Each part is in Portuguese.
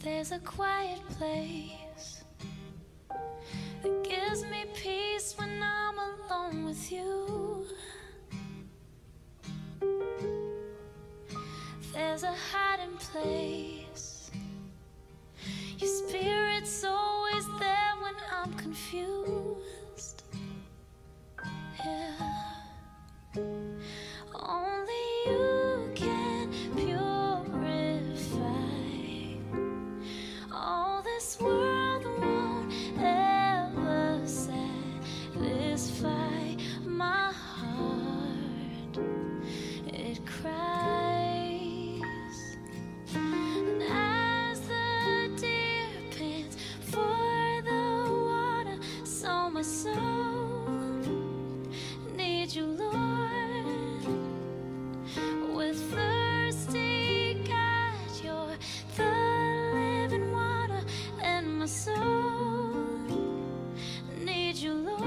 There's a quiet place that gives me peace when I'm alone with you. There's a hiding place. Your spirit's always there when I'm confused. Yeah. Only you can purify. All this world won't ever satisfy my heart. It cries, and as the deer pants for the water, so my soul needs you, Lord. With thirsty God, you're the living water, and my soul needs you, Lord,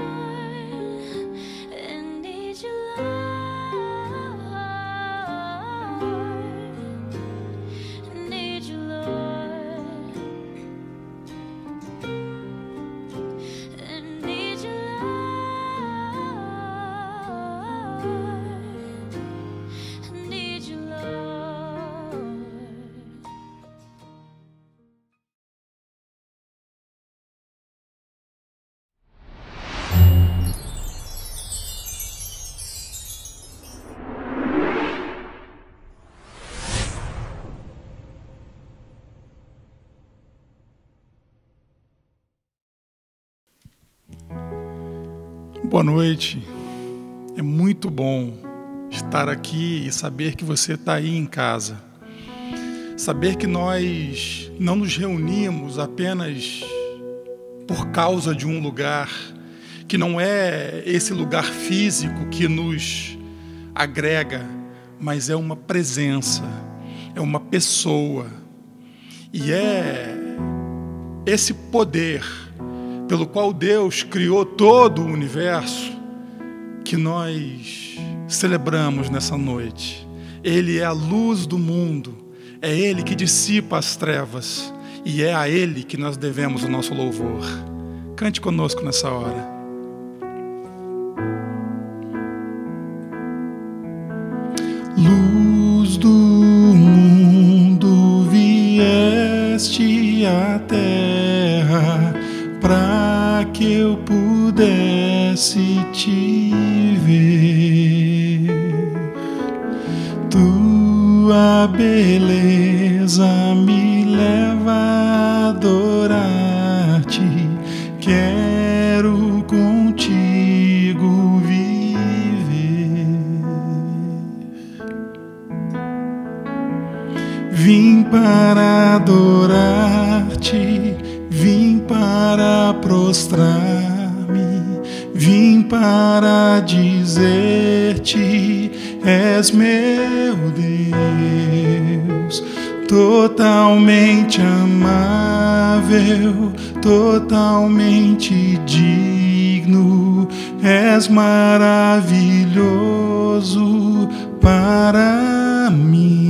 and needs you, Lord, need you, Lord, and need you, Lord, need you, Lord. Boa noite. É muito bom estar aqui e saber que você está aí em casa. Saber que nós não nos reunimos apenas por causa de um lugar, que não é esse lugar físico que nos agrega, mas é uma presença, é uma pessoa. E é esse poder pelo qual Deus criou todo o universo que nós celebramos nessa noite. Ele é a luz do mundo, é Ele que dissipa as trevas e é a Ele que nós devemos o nosso louvor. Cante conosco nessa hora. Luz do mundo, vieste à terra para que eu pudesse te ver. Tua beleza me leva a adorar-te. Quero contigo viver. Vim para adorar-te. Vim para prostrar-me, vim para dizer-te: és meu Deus, totalmente amável, totalmente digno, és maravilhoso para mim.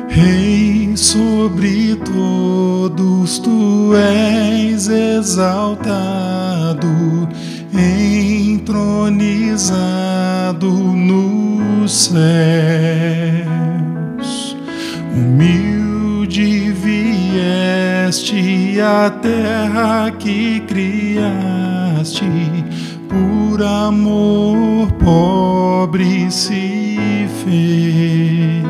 Rei sobre todos, tu és exaltado, entronizado nos céus. Humilde vieste à terra que criaste, por amor pobre se fez.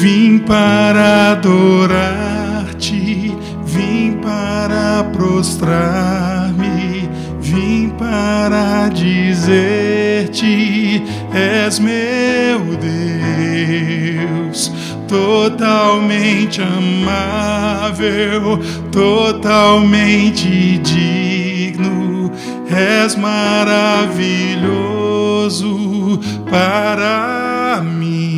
Vim para adorar-te, vim para prostrar-me, vim para dizer-te: és meu Deus, totalmente amável, totalmente digno, és maravilhoso para mim.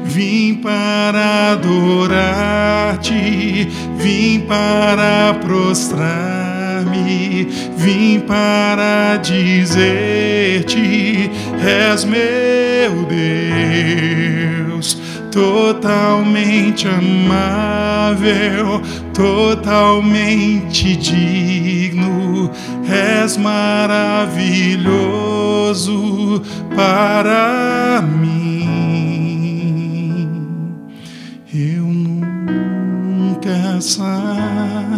Vim para adorar-te, vim para prostrar-me, vim para dizer-te: és meu Deus, totalmente amável, totalmente digno, és maravilhoso para mim. Eu nunca saberei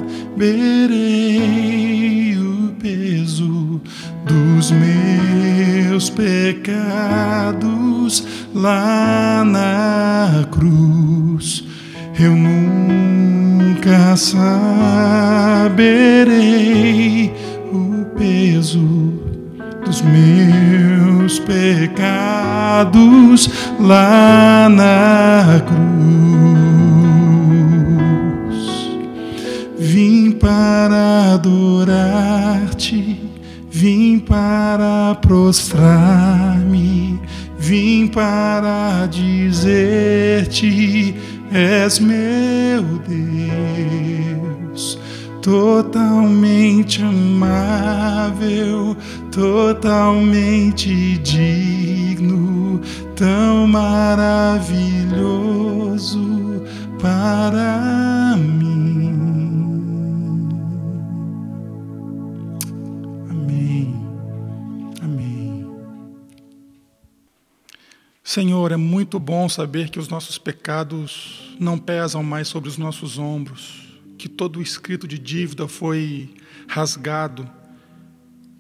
o peso dos meus pecados lá na cruz. Eu nunca saberei o peso dos meus pecados lá na cruz. Vim para adorar-te, vim para prostrar-me, vim para dizer-te: és meu Deus, totalmente amável, totalmente digno, tão maravilhoso para mim. Amém. Amém. Senhor, é muito bom saber que os nossos pecados não pesam mais sobre os nossos ombros, que todo o escrito de dívida foi rasgado,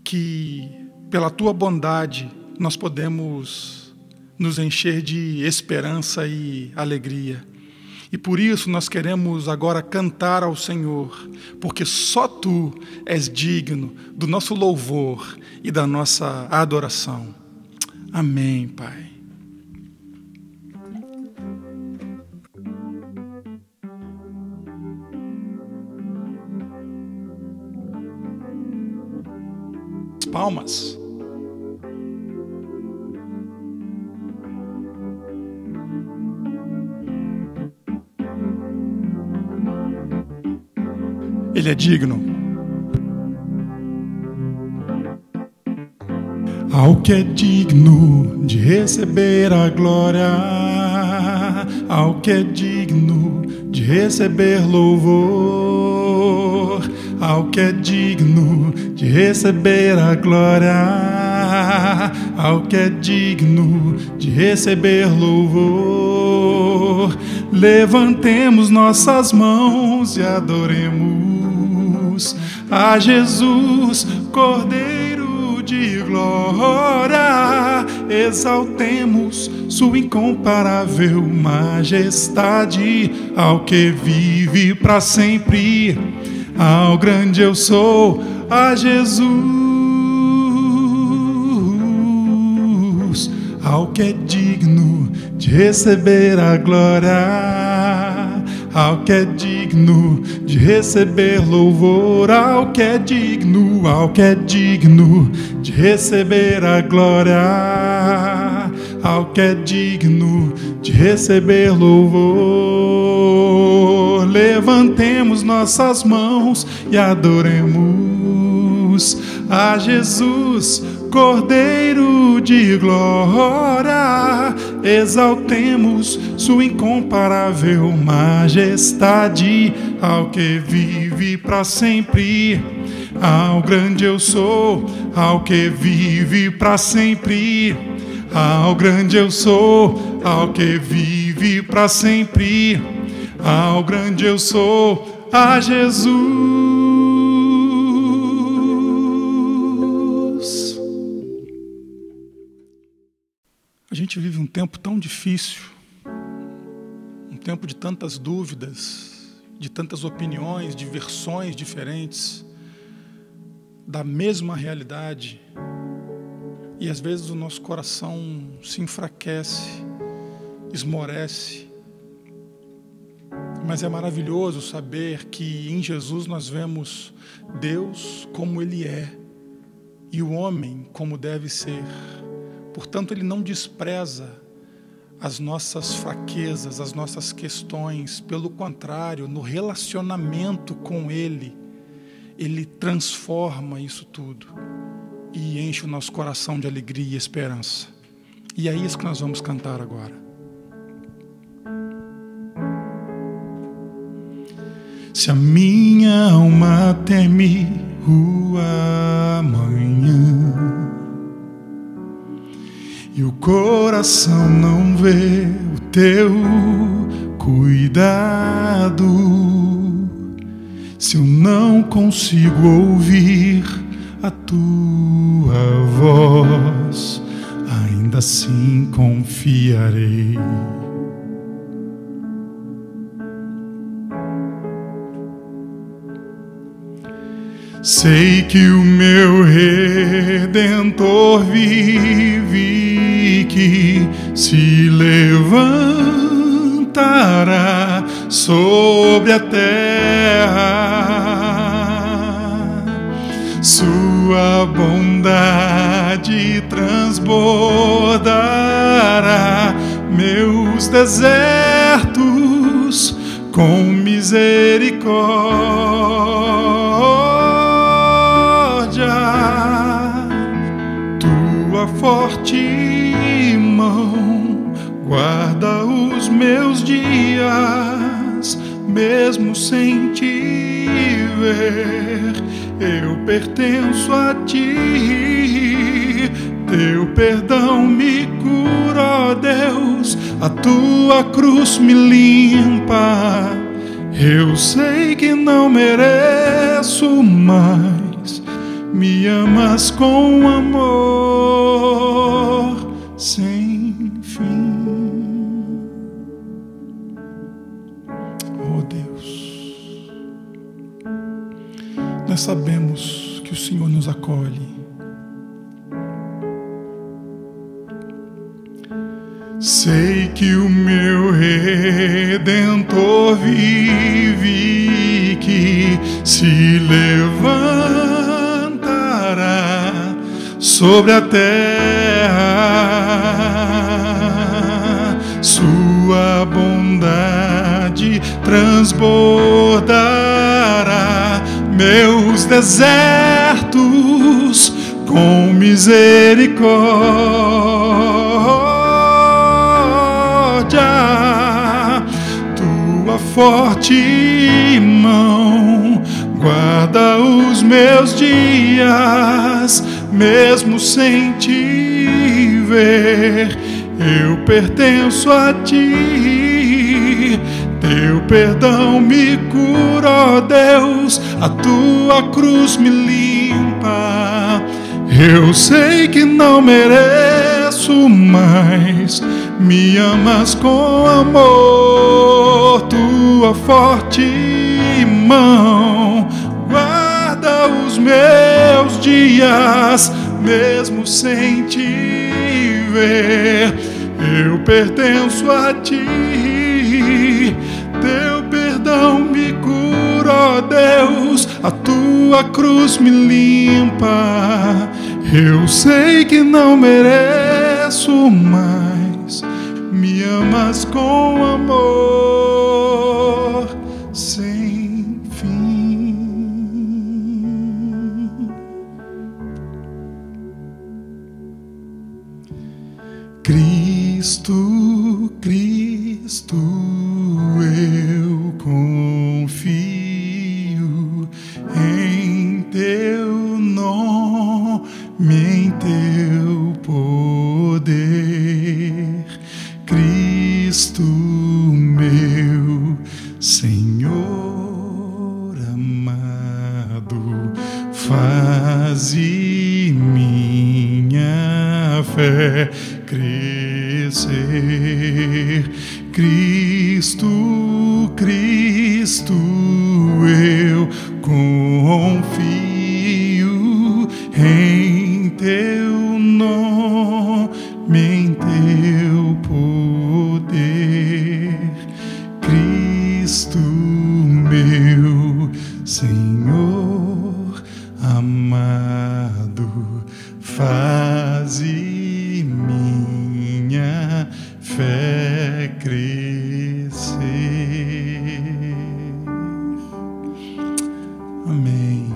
que pela Tua bondade nós podemos nos encher de esperança e alegria. E por isso nós queremos agora cantar ao Senhor, porque só Tu és digno do nosso louvor e da nossa adoração. Amém, Pai. Palmas. Ele é digno. Ao que é digno de receber a glória, ao que é digno de receber louvor, ao que é digno de receber a glória, ao que é digno de receber louvor. Levantemos nossas mãos e adoremos a Jesus, Cordeiro de glória. Exaltemos sua incomparável majestade, ao que vive para sempre, ao grande eu sou, a Jesus, ao que é digno de receber a glória, ao que é digno de receber louvor, ao que é digno de receber a glória, ao que é digno de receber louvor. Levantemos nossas mãos e adoremos a Jesus, Cordeiro de glória. Exaltemos sua incomparável majestade, ao que vive para sempre, ao grande eu sou, ao que vive para sempre, ao grande eu sou, ao que vive para sempre, ao grande eu sou, a Jesus. A gente vive um tempo tão difícil, um tempo de tantas dúvidas, de tantas opiniões, de versões diferentes da mesma realidade. E às vezes o nosso coração se enfraquece, esmorece. Mas é maravilhoso saber que em Jesus nós vemos Deus como Ele é e o homem como deve ser. Portanto, Ele não despreza as nossas fraquezas, as nossas questões. Pelo contrário, no relacionamento com Ele, Ele transforma isso tudo e enche o nosso coração de alegria e esperança. E é isso que nós vamos cantar agora. Se a minha alma teme o amanhã e o coração não vê o teu cuidado, se eu não consigo ouvir a tua voz, ainda assim confiarei. Sei que o meu Redentor vive, que se levantará sobre a terra. Sua bondade transbordará meus desertos com misericórdia. Tua forte mão guarda os meus dias, mesmo sem te ver, eu pertenço a ti. Teu perdão me cura, ó Deus, a tua cruz me limpa. Eu sei que não mereço, mas me amas com amor sem fim. Oh Deus, nós sabemos que o Senhor nos acolhe. Sei que o meu Redentor vive, que se levantará sobre a terra. Sua bondade transbordará meus desertos com misericórdia. Tua forte mão guarda os meus dias, mesmo sem te ver, eu pertenço a ti. Teu perdão me cura, ó Deus, a tua cruz me limpa. Eu sei que não mereço, mas me amas com amor. Tua forte mão guarda os meus dias, mesmo sem te ver, eu pertenço a ti. Teu perdão me cura, ó Deus, a tua cruz me limpa. Eu sei que não mereço, mas me amas com amor sem fim. Cristo, Cristo, eu confio em teu nome, em teu poder. Cristo, meu Senhor amado, faze minha fé crescer. Cristo, Cristo, eu confio em teu nome, em teu poder. Cristo, meu Senhor amado, faze minha fé crescer. Amém.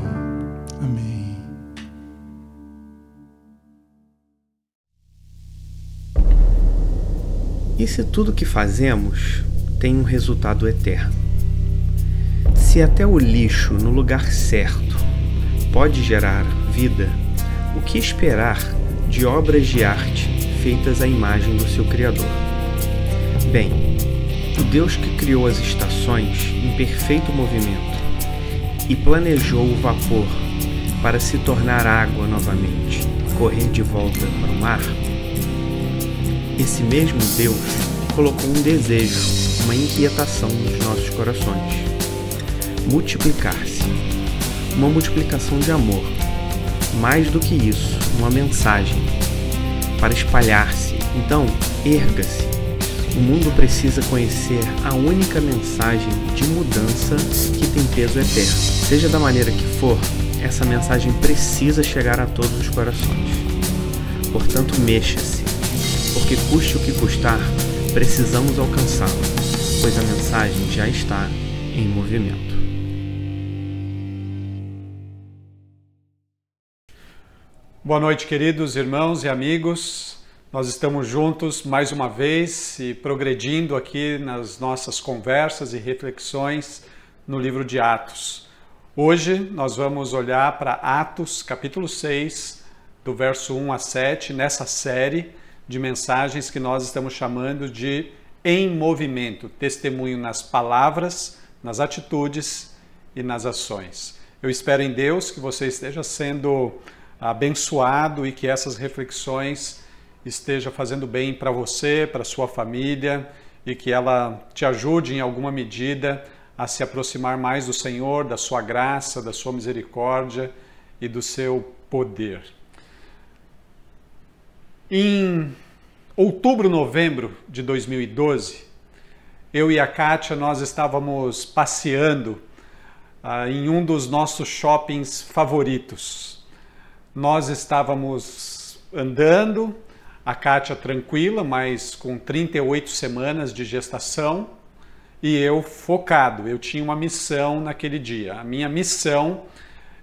E se tudo que fazemos tem um resultado eterno? Se até o lixo no lugar certo pode gerar vida, o que esperar de obras de arte feitas à imagem do seu Criador? Bem, o Deus que criou as estações em perfeito movimento e planejou o vapor para se tornar água novamente e correr de volta para o mar, esse mesmo Deus colocou um desejo, uma inquietação nos nossos corações: multiplicar-se. Uma multiplicação de amor. Mais do que isso, uma mensagem para espalhar-se. Então, erga-se. O mundo precisa conhecer a única mensagem de mudança que tem peso eterno. Seja da maneira que for, essa mensagem precisa chegar a todos os corações. Portanto, mexa-se, porque custe o que custar, precisamos alcançá-la, pois a mensagem já está em movimento. Boa noite, queridos irmãos e amigos. Nós estamos juntos mais uma vez e progredindo aqui nas nossas conversas e reflexões no livro de Atos. Hoje nós vamos olhar para Atos, capítulo 6, do verso 1 a 7, nessa série de mensagens que nós estamos chamando de Em Movimento, testemunho nas palavras, nas atitudes e nas ações. Eu espero em Deus que você esteja sendo abençoado e que essas reflexões estejam fazendo bem para você, para sua família e que ela te ajude em alguma medida a se aproximar mais do Senhor, da sua graça, da sua misericórdia e do seu poder. Em outubro, novembro de 2012, eu e a Kátia, nós estávamos passeando em um dos nossos shoppings favoritos. Nós estávamos andando, a Kátia tranquila, mas com 38 semanas de gestação, e eu focado. Eu tinha uma missão naquele dia. A minha missão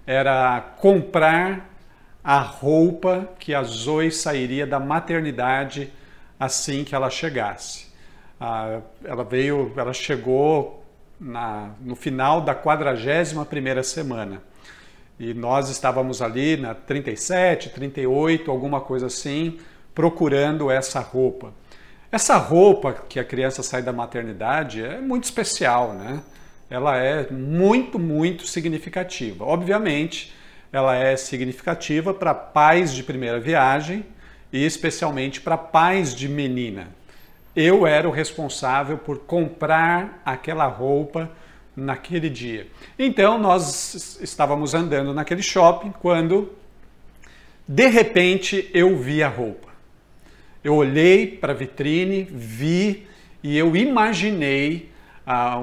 era comprar a roupa que a Zoe sairia da maternidade assim que ela chegasse. Ela chegou no final da 41ª semana. E nós estávamos ali na 37, 38, alguma coisa assim, procurando essa roupa. Essa roupa que a criança sai da maternidade é muito especial, né? Ela é muito, muito significativa. Obviamente, ela é significativa para pais de primeira viagem e especialmente para pais de menina. Eu era o responsável por comprar aquela roupa naquele dia. Então nós estávamos andando naquele shopping quando de repente eu vi a roupa. Eu olhei para a vitrine, vi e eu imaginei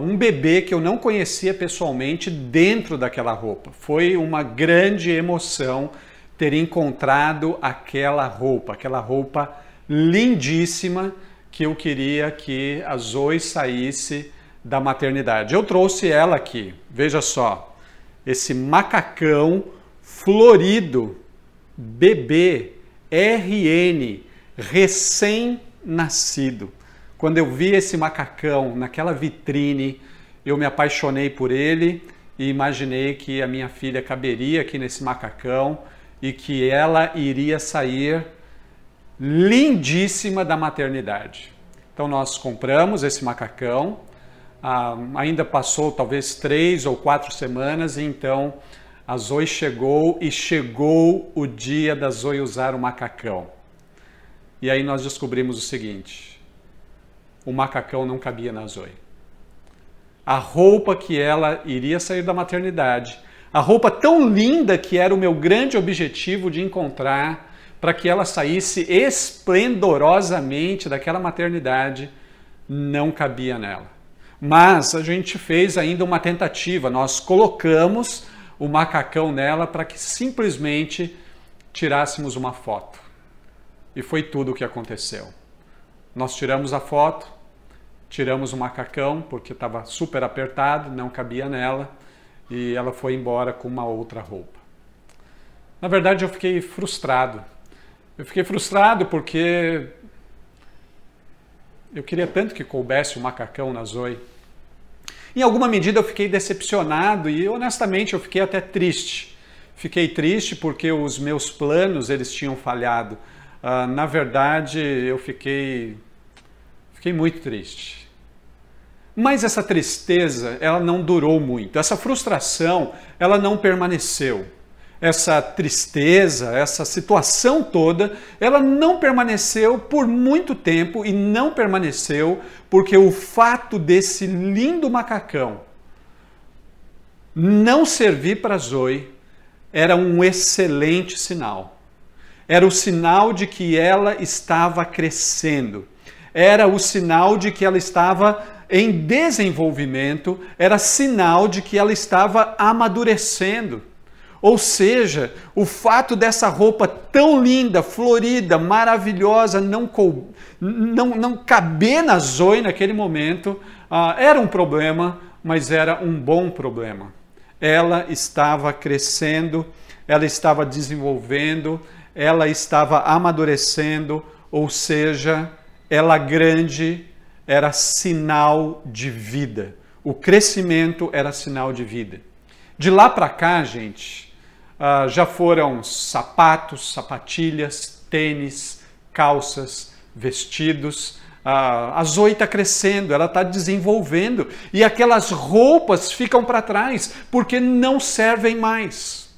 um bebê que eu não conhecia pessoalmente dentro daquela roupa. Foi uma grande emoção ter encontrado aquela roupa lindíssima que eu queria que a Zoe saísse da maternidade. Eu trouxe ela aqui, veja só, esse macacão florido, bebê, RN, recém-nascido. Quando eu vi esse macacão naquela vitrine, eu me apaixonei por ele e imaginei que a minha filha caberia aqui nesse macacão e que ela iria sair lindíssima da maternidade. Então nós compramos esse macacão. Ainda passou talvez 3 ou 4 semanas e então a Zoe chegou e chegou o dia da Zoe usar o macacão. E aí nós descobrimos o seguinte: o macacão não cabia na Zoe. A roupa que ela iria sair da maternidade, a roupa tão linda que era o meu grande objetivo de encontrar para que ela saísse esplendorosamente daquela maternidade, não cabia nela. Mas a gente fez ainda uma tentativa, nós colocamos o macacão nela para que simplesmente tirássemos uma foto. E foi tudo o que aconteceu. Nós tiramos a foto, tiramos o macacão porque estava super apertado, não cabia nela, e ela foi embora com uma outra roupa. Na verdade, eu fiquei frustrado. Eu fiquei frustrado porque Eu queria tanto que coubesse o macacão na Zoe. Em alguma medida eu fiquei decepcionado e honestamente eu fiquei até triste. Fiquei triste porque os meus planos eles tinham falhado. Na verdade eu fiquei muito triste. Mas essa tristeza ela não durou muito. Essa frustração ela não permaneceu. Essa tristeza, essa situação toda, ela não permaneceu por muito tempo e não permaneceu porque o fato desse lindo macacão não servir para Zoe era um excelente sinal. Era o sinal de que ela estava crescendo. Era o sinal de que ela estava em desenvolvimento. Era sinal de que ela estava amadurecendo. Ou seja, o fato dessa roupa tão linda, florida, maravilhosa, não caber na Zoe naquele momento, era um problema, mas era um bom problema. Ela estava crescendo, ela estava desenvolvendo, ela estava amadurecendo, ou seja, ela grande era sinal de vida. O crescimento era sinal de vida. De lá para cá, gente, já foram sapatos, sapatilhas, tênis, calças, vestidos. A Zoe está crescendo, ela está desenvolvendo e aquelas roupas ficam para trás porque não servem mais.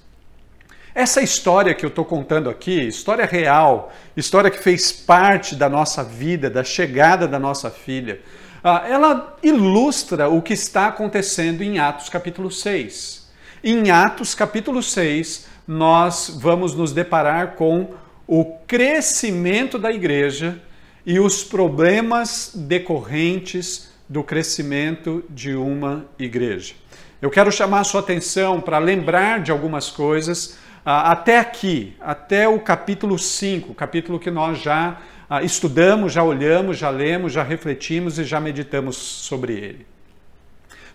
Essa história que eu estou contando aqui, história real, história que fez parte da nossa vida, da chegada da nossa filha, ela ilustra o que está acontecendo em Atos capítulo 6. Em Atos capítulo 6, nós vamos nos deparar com o crescimento da igreja e os problemas decorrentes do crescimento de uma igreja. Eu quero chamar a sua atenção para lembrar de algumas coisas até aqui, até o capítulo 5, capítulo que nós já estudamos, já olhamos, já lemos, já refletimos e já meditamos sobre ele.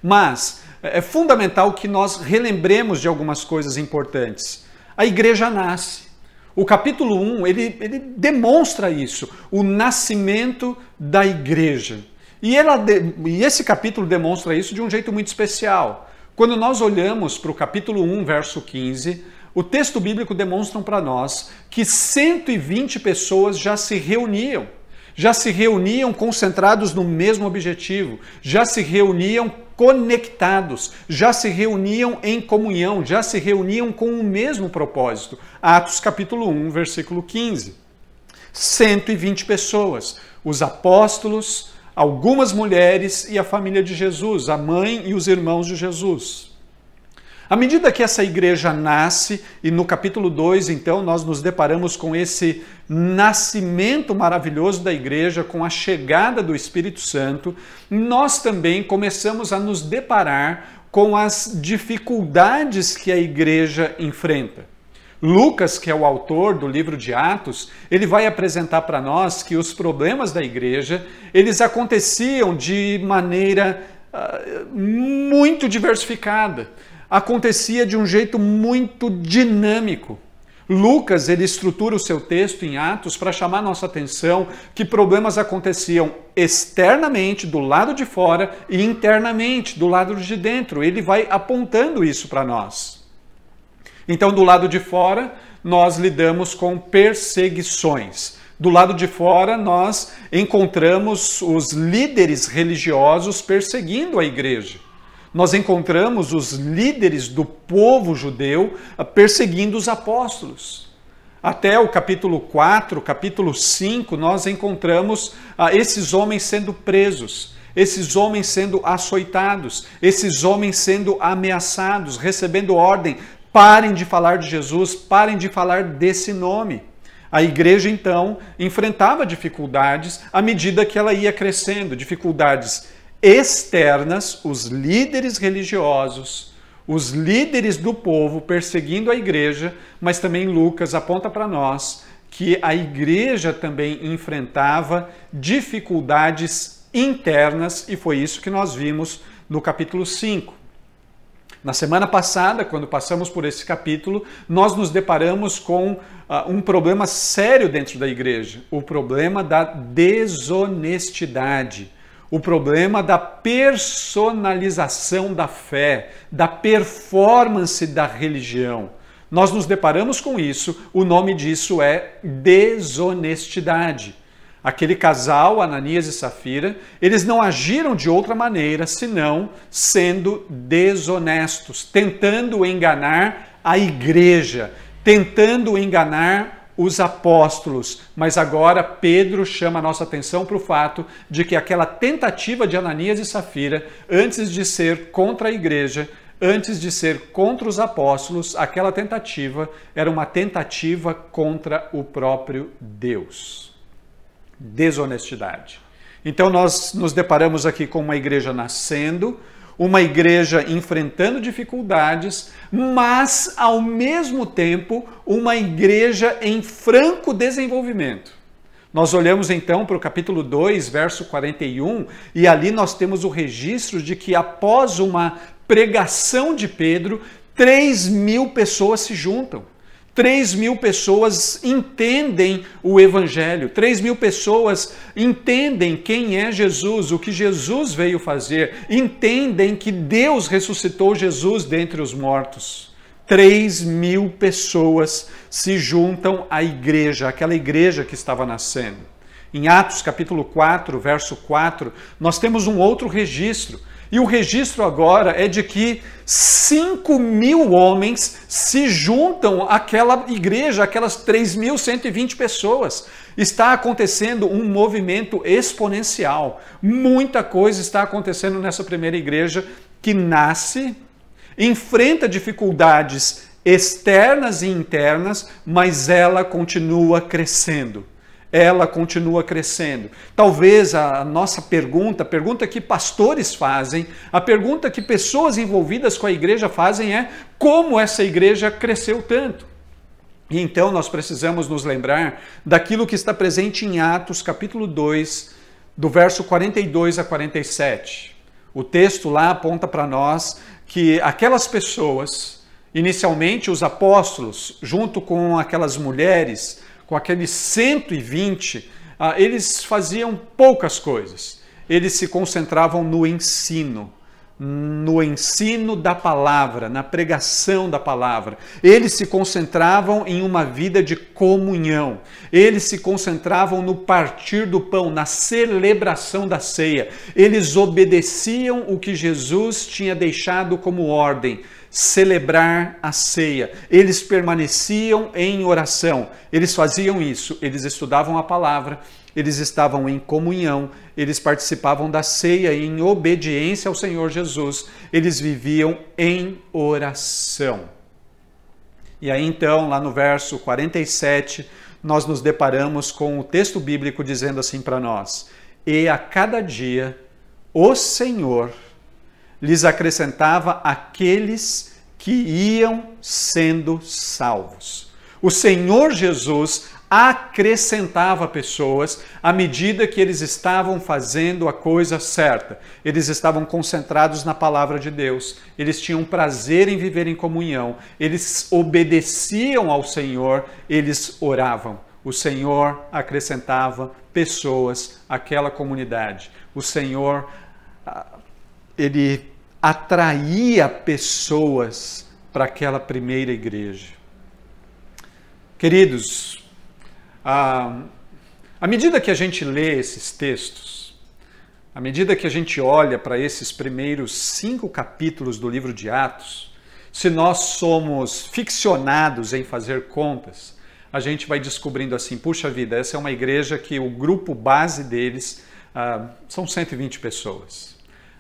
Mas é fundamental que nós relembremos de algumas coisas importantes. A igreja nasce. O capítulo 1, ele demonstra isso, o nascimento da igreja. E esse capítulo demonstra isso de um jeito muito especial. Quando nós olhamos para o capítulo 1, verso 15, o texto bíblico demonstra para nós que 120 pessoas já se reuniam concentrados no mesmo objetivo, já se reuniam conectados, já se reuniam em comunhão, já se reuniam com o mesmo propósito. Atos capítulo 1, versículo 15. 120 pessoas, os apóstolos, algumas mulheres e a família de Jesus, a mãe e os irmãos de Jesus. À medida que essa igreja nasce, e no capítulo 2, então, nós nos deparamos com esse nascimento maravilhoso da igreja, com a chegada do Espírito Santo, nós também começamos a nos deparar com as dificuldades que a igreja enfrenta. Lucas, que é o autor do livro de Atos, ele vai apresentar para nós que os problemas da igreja, eles aconteciam de maneira muito diversificada. Acontecia de um jeito muito dinâmico. Lucas, ele estrutura o seu texto em Atos para chamar nossa atenção que problemas aconteciam externamente, do lado de fora, e internamente, do lado de dentro. Ele vai apontando isso para nós. Então, do lado de fora, nós lidamos com perseguições. Do lado de fora, nós encontramos os líderes religiosos perseguindo a igreja. Nós encontramos os líderes do povo judeu perseguindo os apóstolos. Até o capítulo 4, capítulo 5, nós encontramos esses homens sendo presos, esses homens sendo açoitados, esses homens sendo ameaçados, recebendo ordem: parem de falar de Jesus, parem de falar desse nome. A igreja, então, enfrentava dificuldades à medida que ela ia crescendo, dificuldades externas, os líderes religiosos, os líderes do povo perseguindo a igreja, mas também Lucas aponta para nós que a igreja também enfrentava dificuldades internas, e foi isso que nós vimos no capítulo 5. Na semana passada, quando passamos por esse capítulo, nós nos deparamos com um problema sério dentro da igreja, o problema da desonestidade, o problema da personalização da fé, da performance da religião. Nós nos deparamos com isso, o nome disso é desonestidade. Aquele casal, Ananias e Safira, eles não agiram de outra maneira senão sendo desonestos, tentando enganar a igreja, tentando enganar os apóstolos. Mas agora Pedro chama a nossa atenção para o fato de que aquela tentativa de Ananias e Safira, antes de ser contra a igreja, antes de ser contra os apóstolos, aquela tentativa era uma tentativa contra o próprio Deus. Desonestidade. Então nós nos deparamos aqui com uma igreja nascendo, uma igreja enfrentando dificuldades, mas ao mesmo tempo uma igreja em franco desenvolvimento. Nós olhamos então para o capítulo 2, verso 41, e ali nós temos o registro de que após uma pregação de Pedro, 3.000 pessoas se juntam. 3.000 pessoas entendem o Evangelho, 3.000 pessoas entendem quem é Jesus, o que Jesus veio fazer, entendem que Deus ressuscitou Jesus dentre os mortos. 3.000 pessoas se juntam à igreja, aquela igreja que estava nascendo. Em Atos capítulo 4, verso 4, nós temos um outro registro. E o registro agora é de que 5.000 homens se juntam àquela igreja, aquelas 3.120 pessoas. Está acontecendo um movimento exponencial. Muita coisa está acontecendo nessa primeira igreja que nasce, enfrenta dificuldades externas e internas, mas ela continua crescendo. Ela continua crescendo. Talvez a nossa pergunta, a pergunta que pastores fazem, a pergunta que pessoas envolvidas com a igreja fazem é: como essa igreja cresceu tanto? E então nós precisamos nos lembrar daquilo que está presente em Atos capítulo 2, do verso 42 a 47. O texto lá aponta para nós que aquelas pessoas, inicialmente os apóstolos, junto com aquelas mulheres, com aqueles 120, eles faziam poucas coisas. Eles se concentravam no ensino da palavra, na pregação da palavra. Eles se concentravam em uma vida de comunhão. Eles se concentravam no partir do pão, na celebração da ceia. Eles obedeciam o que Jesus tinha deixado como ordem: celebrar a ceia. Eles permaneciam em oração. Eles faziam isso. Eles estudavam a palavra, eles estavam em comunhão, eles participavam da ceia em obediência ao Senhor Jesus. Eles viviam em oração. E aí então, lá no verso 47, nós nos deparamos com o texto bíblico dizendo assim para nós: e a cada dia o Senhor lhes acrescentava aqueles que iam sendo salvos. O Senhor Jesus acrescentava pessoas à medida que eles estavam fazendo a coisa certa. Eles estavam concentrados na palavra de Deus. Eles tinham prazer em viver em comunhão. Eles obedeciam ao Senhor. Eles oravam. O Senhor acrescentava pessoas àquela comunidade. O Senhor, Ele atraía pessoas para aquela primeira igreja. Queridos, à medida que a gente lê esses textos, à medida que a gente olha para esses primeiros 5 capítulos do livro de Atos, se nós somos ficcionados em fazer contas, a gente vai descobrindo assim: puxa vida, essa é uma igreja que o grupo base deles são 120 pessoas.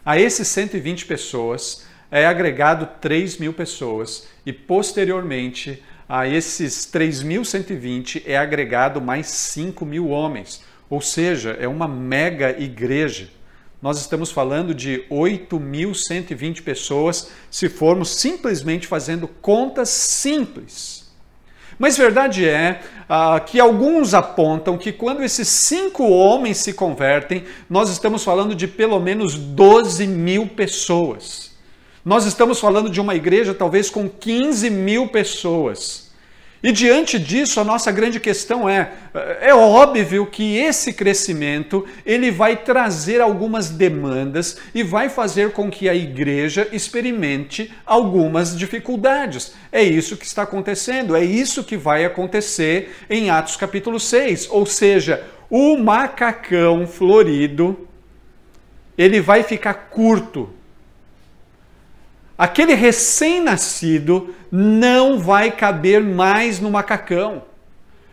A esses 120 pessoas é agregado 3.000 pessoas e posteriormente a esses 3.120 é agregado mais 5.000 homens. Ou seja, é uma mega igreja. Nós estamos falando de 8.120 pessoas se formos simplesmente fazendo contas simples. Mas verdade é que alguns apontam que quando esses 5 homens se convertem, nós estamos falando de pelo menos 12.000 pessoas. Nós estamos falando de uma igreja talvez com 15 mil pessoas. E diante disso, a nossa grande questão é óbvio que esse crescimento, ele vai trazer algumas demandas e vai fazer com que a igreja experimente algumas dificuldades. É isso que está acontecendo, é isso que vai acontecer em Atos capítulo 6. Ou seja, o macacão florido, ele vai ficar curto. Aquele recém-nascido não vai caber mais no macacão.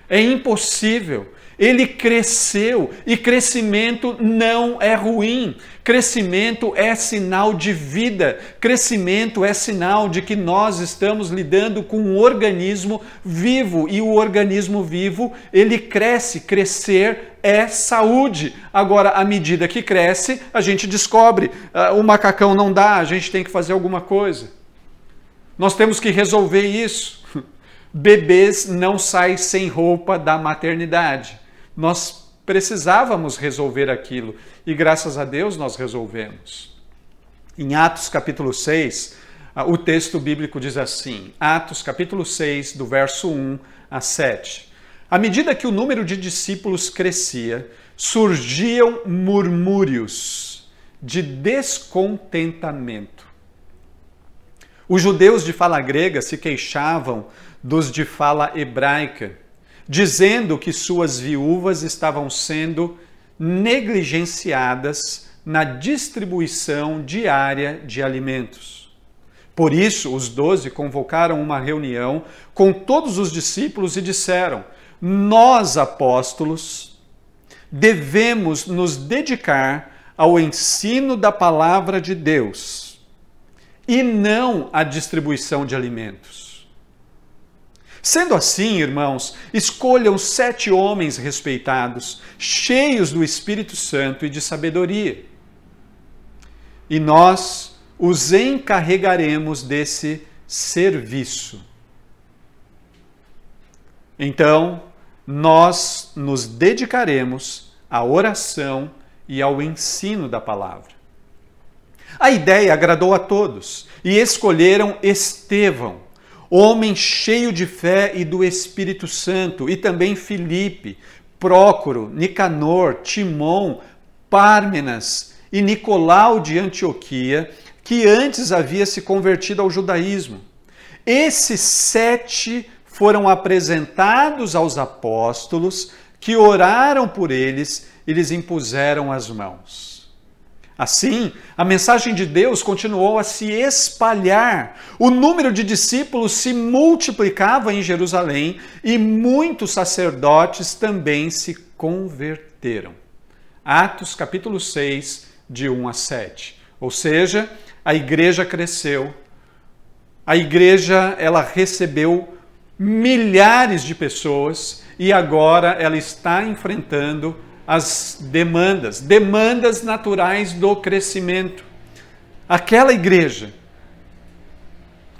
É impossível. Ele cresceu e crescimento não é ruim. Crescimento é sinal de vida. Crescimento é sinal de que nós estamos lidando com um organismo vivo e o organismo vivo, ele cresce. Crescer é saúde. Agora, à medida que cresce, a gente descobre, o macacão não dá, a gente tem que fazer alguma coisa. Nós temos que resolver isso. Bebês não saem sem roupa da maternidade. Nós precisávamos resolver aquilo e graças a Deus nós resolvemos. Em Atos capítulo 6, o texto bíblico diz assim, Atos capítulo 6, do verso 1 a 7. À medida que o número de discípulos crescia, surgiam murmúrios de descontentamento. Os judeus de fala grega se queixavam dos de fala hebraica, dizendo que suas viúvas estavam sendo negligenciadas na distribuição diária de alimentos. Por isso, os 12 convocaram uma reunião com todos os discípulos e disseram: nós, apóstolos, devemos nos dedicar ao ensino da palavra de Deus e não à distribuição de alimentos. Sendo assim, irmãos, escolham 7 homens respeitados, cheios do Espírito Santo e de sabedoria. E nós os encarregaremos desse serviço. Então, nós nos dedicaremos à oração e ao ensino da palavra. A ideia agradou a todos e escolheram Estevão, homem cheio de fé e do Espírito Santo, e também Filipe, Prócoro, Nicanor, Timon, Pármenas e Nicolau de Antioquia, que antes havia se convertido ao judaísmo. Esses 7 foram apresentados aos apóstolos, que oraram por eles e lhes impuseram as mãos. Assim, a mensagem de Deus continuou a se espalhar. O número de discípulos se multiplicava em Jerusalém e muitos sacerdotes também se converteram. Atos capítulo 6, de 1 a 7. Ou seja, a igreja cresceu. A igreja, ela recebeu milhares de pessoas e agora ela está enfrentando as demandas naturais do crescimento. Aquela igreja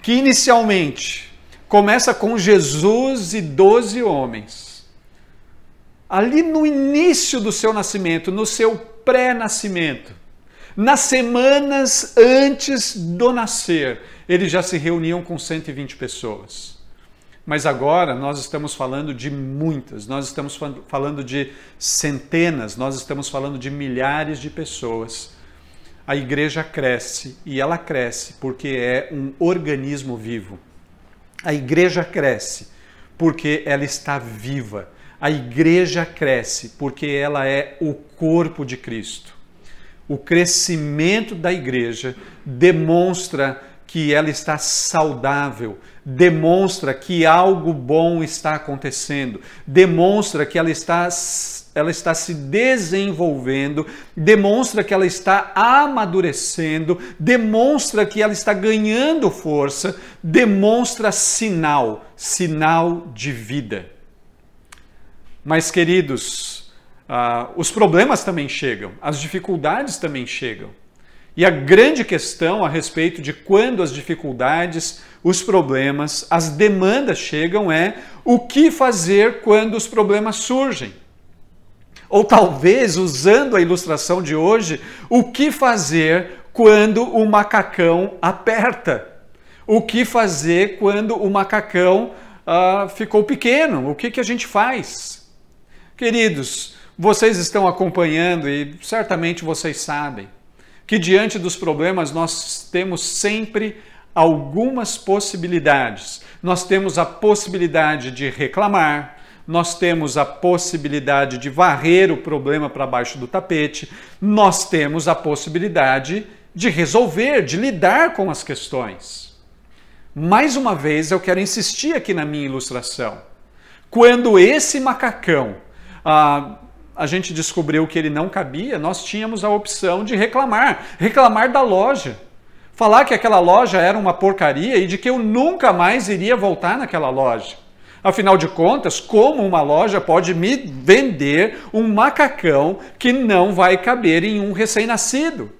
que inicialmente começa com Jesus e 12 homens, ali no início do seu nascimento, no seu pré-nascimento, nas semanas antes do nascer, eles já se reuniam com 120 pessoas. Mas agora nós estamos falando de muitas, nós estamos falando de centenas, nós estamos falando de milhares de pessoas. A igreja cresce e ela cresce porque é um organismo vivo. A igreja cresce porque ela está viva. A igreja cresce porque ela é o corpo de Cristo. O crescimento da igreja demonstra que ela está saudável, demonstra que algo bom está acontecendo, demonstra que ela está se desenvolvendo, demonstra que ela está amadurecendo, demonstra que ela está ganhando força, demonstra sinal de vida. Mas, queridos, os problemas também chegam, as dificuldades também chegam. E a grande questão a respeito de quando as dificuldades, os problemas, as demandas chegam é o que fazer quando os problemas surgem. Ou talvez, usando a ilustração de hoje, o que fazer quando o macacão aperta? O que fazer quando o macacão ficou pequeno? O que a gente faz? Queridos, vocês estão acompanhando e certamente vocês sabem que diante dos problemas nós temos sempre algumas possibilidades. Nós temos a possibilidade de reclamar, nós temos a possibilidade de varrer o problema para baixo do tapete, nós temos a possibilidade de resolver, de lidar com as questões. Mais uma vez, eu quero insistir aqui na minha ilustração. Quando esse macacão, a gente descobriu que ele não cabia, nós tínhamos a opção de reclamar da loja. Falar que aquela loja era uma porcaria e de que eu nunca mais iria voltar naquela loja. Afinal de contas, como uma loja pode me vender um macacão que não vai caber em um recém-nascido?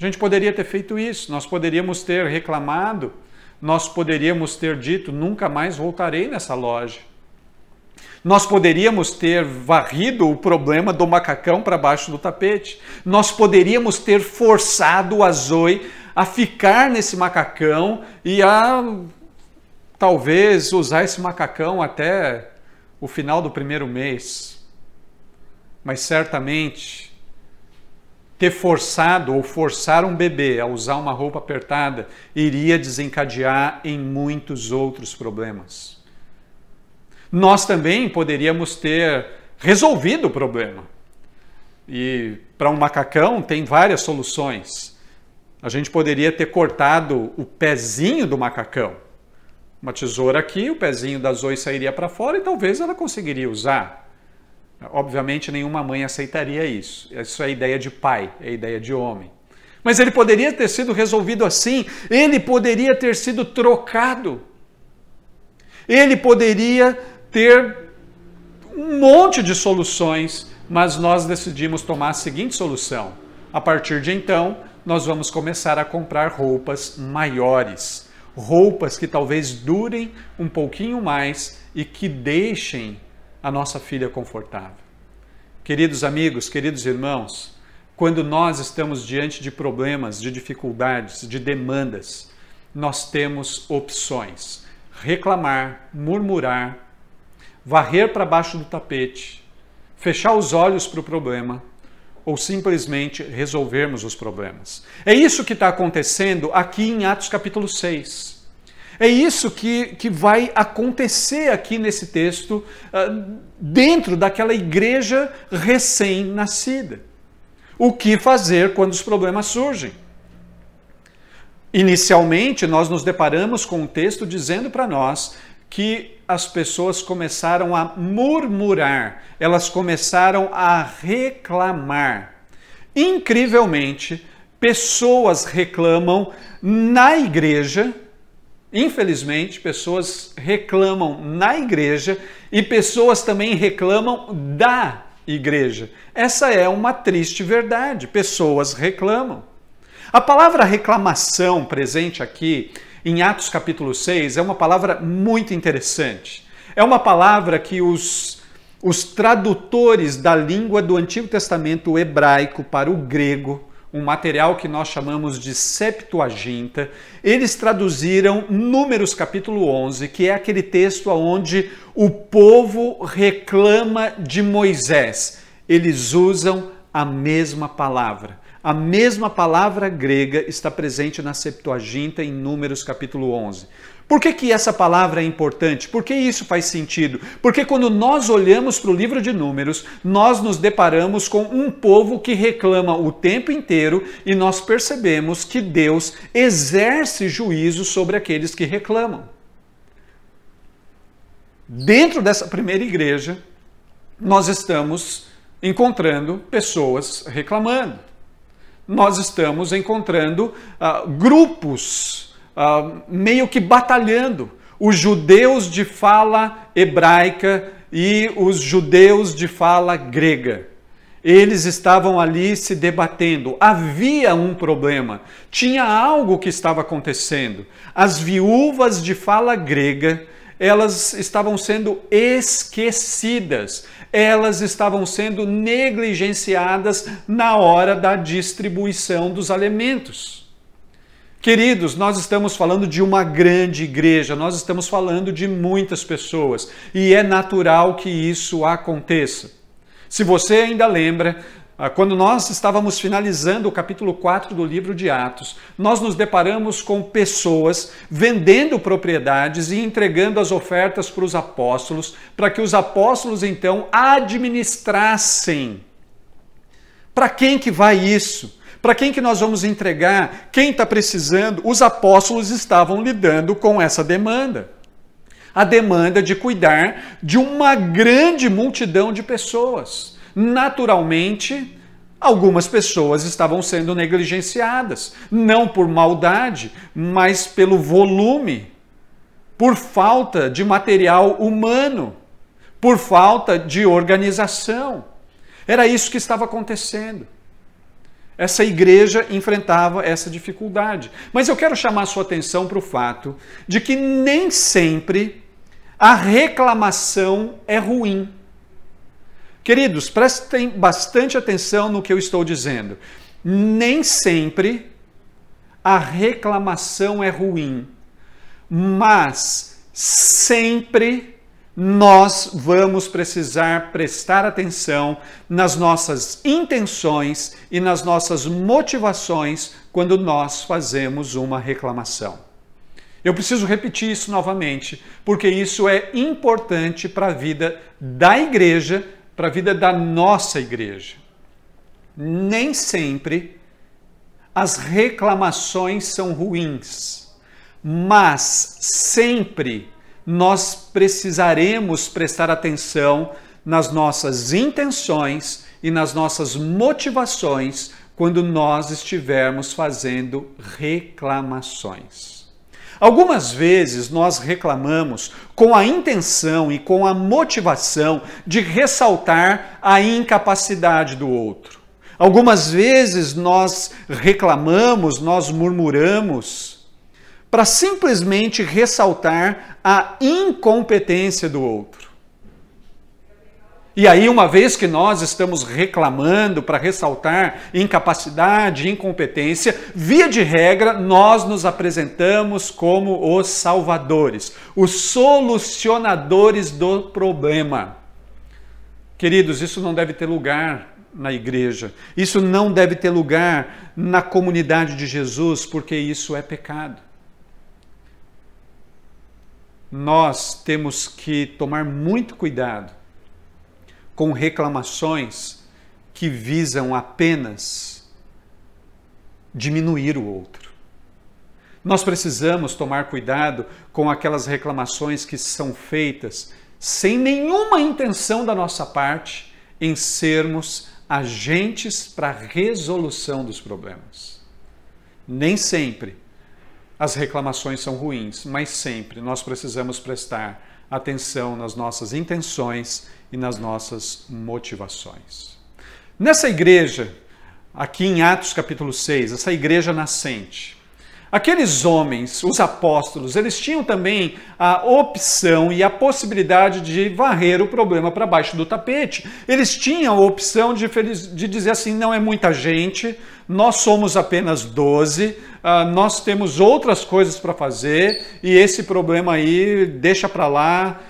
A gente poderia ter feito isso, nós poderíamos ter reclamado, nós poderíamos ter dito, nunca mais voltarei nessa loja. Nós poderíamos ter varrido o problema do macacão para baixo do tapete. Nós poderíamos ter forçado a Zoe a ficar nesse macacão e a talvez usar esse macacão até o final do primeiro mês. Mas certamente ter forçado ou forçar um bebê a usar uma roupa apertada iria desencadear em muitos outros problemas. Nós também poderíamos ter resolvido o problema. E para um macacão tem várias soluções. A gente poderia ter cortado o pezinho do macacão. Uma tesoura aqui, o pezinho da Zoe sairia para fora e talvez ela conseguiria usar. Obviamente nenhuma mãe aceitaria isso. Isso é ideia de pai, é ideia de homem. Mas ele poderia ter sido resolvido assim, ele poderia ter sido trocado. Ele poderia ter um monte de soluções, mas nós decidimos tomar a seguinte solução. A partir de então, nós vamos começar a comprar roupas maiores, roupas que talvez durem um pouquinho mais e que deixem a nossa filha confortável. Queridos amigos, queridos irmãos, quando nós estamos diante de problemas, de dificuldades, de demandas, nós temos opções. Reclamar, murmurar, varrer para baixo do tapete, fechar os olhos para o problema ou simplesmente resolvermos os problemas. É isso que está acontecendo aqui em Atos capítulo 6. É isso que vai acontecer aqui nesse texto, dentro daquela igreja recém-nascida. O que fazer quando os problemas surgem? Inicialmente, nós nos deparamos com um texto dizendo para nós que as pessoas começaram a murmurar, elas começaram a reclamar. Incrivelmente, pessoas reclamam na igreja, infelizmente, pessoas reclamam na igreja e pessoas também reclamam da igreja. Essa é uma triste verdade, pessoas reclamam. A palavra reclamação presente aqui em Atos capítulo 6 é uma palavra muito interessante. É uma palavra que os tradutores da língua do Antigo Testamento hebraico para o grego, um material que nós chamamos de Septuaginta, eles traduziram Números capítulo 11, que é aquele texto onde o povo reclama de Moisés. Eles usam a mesma palavra. A mesma palavra grega está presente na Septuaginta em Números capítulo 11. Por que essa palavra é importante? Por que isso faz sentido? Porque quando nós olhamos para o livro de Números, nós nos deparamos com um povo que reclama o tempo inteiro e nós percebemos que Deus exerce juízo sobre aqueles que reclamam. Dentro dessa primeira igreja, nós estamos encontrando pessoas reclamando. Nós estamos encontrando grupos meio que batalhando. Os judeus de fala hebraica e os judeus de fala grega. Eles estavam ali se debatendo. Havia um problema. Tinha algo que estava acontecendo. As viúvas de fala grega, elas estavam sendo esquecidas, elas estavam sendo negligenciadas na hora da distribuição dos alimentos. Queridos, nós estamos falando de uma grande igreja, nós estamos falando de muitas pessoas e é natural que isso aconteça. Se você ainda lembra, quando nós estávamos finalizando o capítulo 4 do livro de Atos, nós nos deparamos com pessoas vendendo propriedades e entregando as ofertas para os apóstolos, para que os apóstolos então administrassem. Para quem que vai isso? Para quem que nós vamos entregar? Quem está precisando? Os apóstolos estavam lidando com essa demanda. A demanda de cuidar de uma grande multidão de pessoas. Naturalmente, algumas pessoas estavam sendo negligenciadas. Não por maldade, mas pelo volume. Por falta de material humano. Por falta de organização. Era isso que estava acontecendo. Essa igreja enfrentava essa dificuldade. Mas eu quero chamar a sua atenção para o fato de que nem sempre a reclamação é ruim. Queridos, prestem bastante atenção no que eu estou dizendo. Nem sempre a reclamação é ruim, mas sempre nós vamos precisar prestar atenção nas nossas intenções e nas nossas motivações quando nós fazemos uma reclamação. Eu preciso repetir isso novamente, porque isso é importante para a vida da igreja, para a vida da nossa igreja. Nem sempre as reclamações são ruins, mas sempre nós precisaremos prestar atenção nas nossas intenções e nas nossas motivações quando nós estivermos fazendo reclamações. Algumas vezes nós reclamamos com a intenção e com a motivação de ressaltar a incapacidade do outro. Algumas vezes nós reclamamos, nós murmuramos, para simplesmente ressaltar a incompetência do outro. E aí, uma vez que nós estamos reclamando para ressaltar incapacidade, incompetência, via de regra, nós nos apresentamos como os salvadores, os solucionadores do problema. Queridos, isso não deve ter lugar na igreja, isso não deve ter lugar na comunidade de Jesus, porque isso é pecado. Nós temos que tomar muito cuidado com reclamações que visam apenas diminuir o outro. Nós precisamos tomar cuidado com aquelas reclamações que são feitas sem nenhuma intenção da nossa parte em sermos agentes para a resolução dos problemas. Nem sempre as reclamações são ruins, mas sempre nós precisamos prestar atenção nas nossas intenções e nas nossas motivações. Nessa igreja, aqui em Atos capítulo 6, essa igreja nascente, aqueles homens, os apóstolos, eles tinham também a opção e a possibilidade de varrer o problema para baixo do tapete. Eles tinham a opção de dizer assim, não é muita gente, nós somos apenas 12, nós temos outras coisas para fazer e esse problema aí deixa para lá,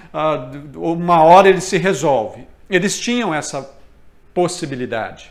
uma hora ele se resolve. Eles tinham essa possibilidade.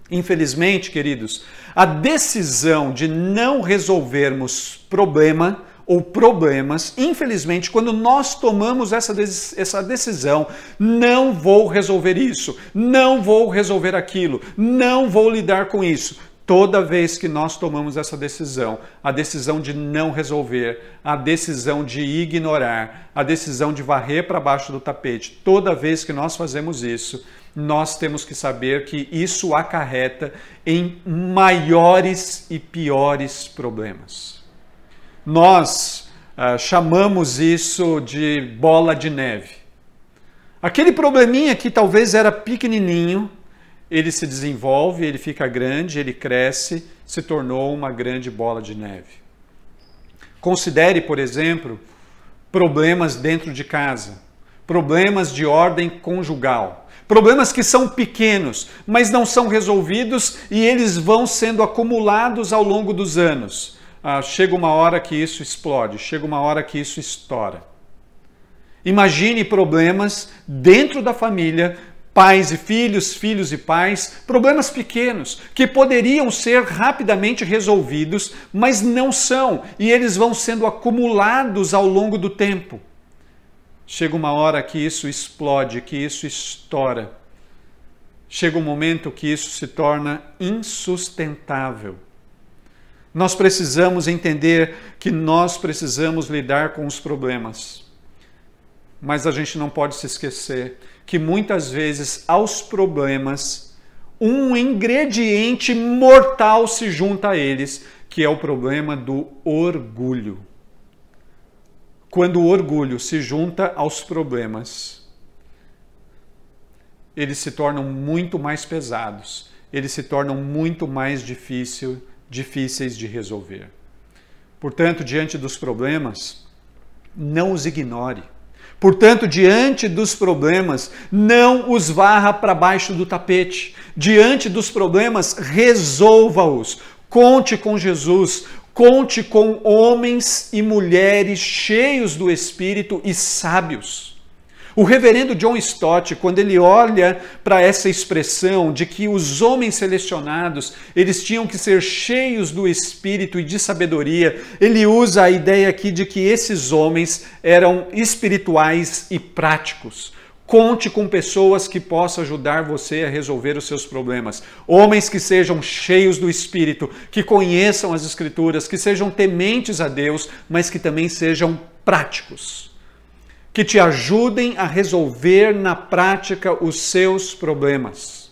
Infelizmente, queridos, a decisão de não resolvermos problema ou problemas, infelizmente, quando nós tomamos essa decisão, não vou resolver isso, não vou resolver aquilo, não vou lidar com isso. Toda vez que nós tomamos essa decisão, a decisão de não resolver, a decisão de ignorar, a decisão de varrer para baixo do tapete, toda vez que nós fazemos isso, nós temos que saber que isso acarreta em maiores e piores problemas. Nós chamamos isso de bola de neve. Aquele probleminha que talvez era pequenininho, ele se desenvolve, ele fica grande, ele cresce, se tornou uma grande bola de neve. Considere, por exemplo, problemas dentro de casa, problemas de ordem conjugal, problemas que são pequenos, mas não são resolvidos e eles vão sendo acumulados ao longo dos anos. Chega uma hora que isso explode, chega uma hora que isso estoura. Imagine problemas dentro da família, pais e filhos, filhos e pais, problemas pequenos que poderiam ser rapidamente resolvidos, mas não são, e eles vão sendo acumulados ao longo do tempo. Chega uma hora que isso explode, que isso estoura. Chega um momento que isso se torna insustentável. Nós precisamos entender que nós precisamos lidar com os problemas. Mas a gente não pode se esquecer que muitas vezes aos problemas um ingrediente mortal se junta a eles, que é o problema do orgulho. Quando o orgulho se junta aos problemas, eles se tornam muito mais pesados, eles se tornam muito mais difíceis de resolver. Portanto, diante dos problemas, não os ignore. Portanto, diante dos problemas, não os varra para baixo do tapete. Diante dos problemas, resolva-os. Conte com Jesus, conte com homens e mulheres cheios do Espírito e sábios. O reverendo John Stott, quando ele olha para essa expressão de que os homens selecionados, eles tinham que ser cheios do Espírito e de sabedoria, ele usa a ideia aqui de que esses homens eram espirituais e práticos. Conte com pessoas que possam ajudar você a resolver os seus problemas. Homens que sejam cheios do Espírito, que conheçam as Escrituras, que sejam tementes a Deus, mas que também sejam práticos. Que te ajudem a resolver na prática os seus problemas.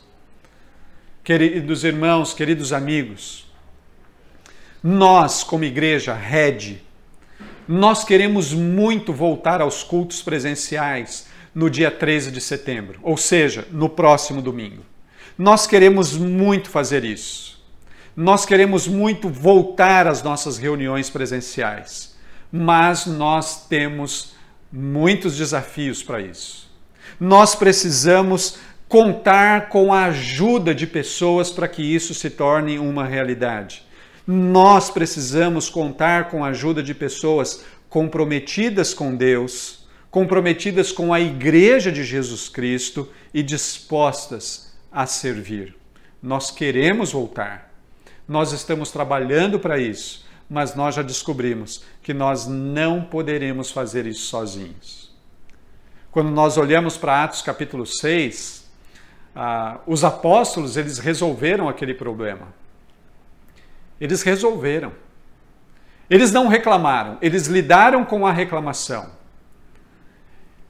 Queridos irmãos, queridos amigos, nós, como igreja Red, nós queremos muito voltar aos cultos presenciais no dia 13 de setembro, ou seja, no próximo domingo. Nós queremos muito fazer isso. Nós queremos muito voltar às nossas reuniões presenciais, mas nós temos muitos desafios para isso. Nós precisamos contar com a ajuda de pessoas para que isso se torne uma realidade. Nós precisamos contar com a ajuda de pessoas comprometidas com Deus, comprometidas com a Igreja de Jesus Cristo e dispostas a servir. Nós queremos voltar. Nós estamos trabalhando para isso. Mas nós já descobrimos que nós não poderemos fazer isso sozinhos. Quando nós olhamos para Atos capítulo 6, os apóstolos, eles resolveram aquele problema. Eles resolveram. Eles não reclamaram, eles lidaram com a reclamação.